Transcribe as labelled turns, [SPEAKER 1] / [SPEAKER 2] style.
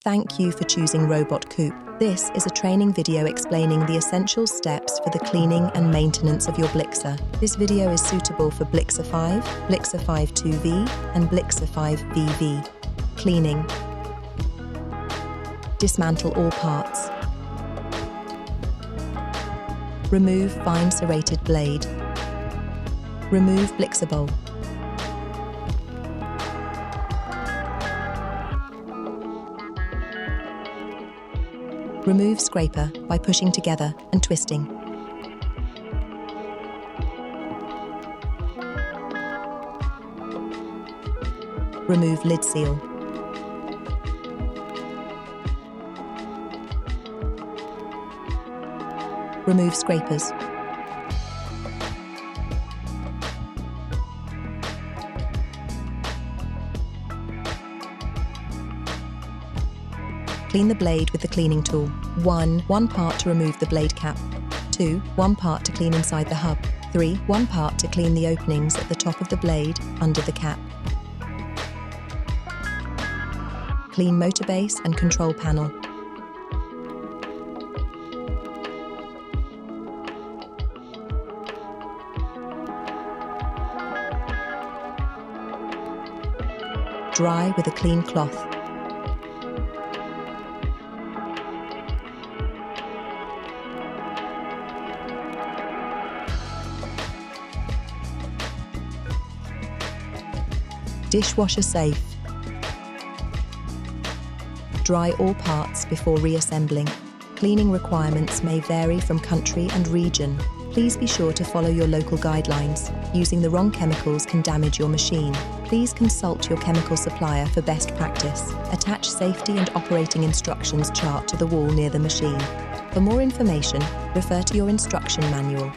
[SPEAKER 1] Thank you for choosing Robot-Coupe. This is a training video explaining the essential steps for the cleaning and maintenance of your Blixer. This video is suitable for Blixer 5, Blixer 5 2V, and Blixer 5 VV. Cleaning. Dismantle all parts. Remove fine serrated blade. Remove Blixer bowl. Remove scraper by pushing together and twisting. Remove lid seal. Remove scrapers. Clean the blade with the cleaning tool. 1 part to remove the blade cap. 2, 1 part to clean inside the hub. 3, 1 part to clean the openings at the top of the blade, under the cap. Clean motor base and control panel. Dry with a clean cloth. Dishwasher safe. Dry all parts before reassembling. Cleaning requirements may vary from country and region. Please be sure to follow your local guidelines. Using the wrong chemicals can damage your machine. Please consult your chemical supplier for best practice. Attach safety and operating instructions chart to the wall near the machine. For more information, refer to your instruction manual.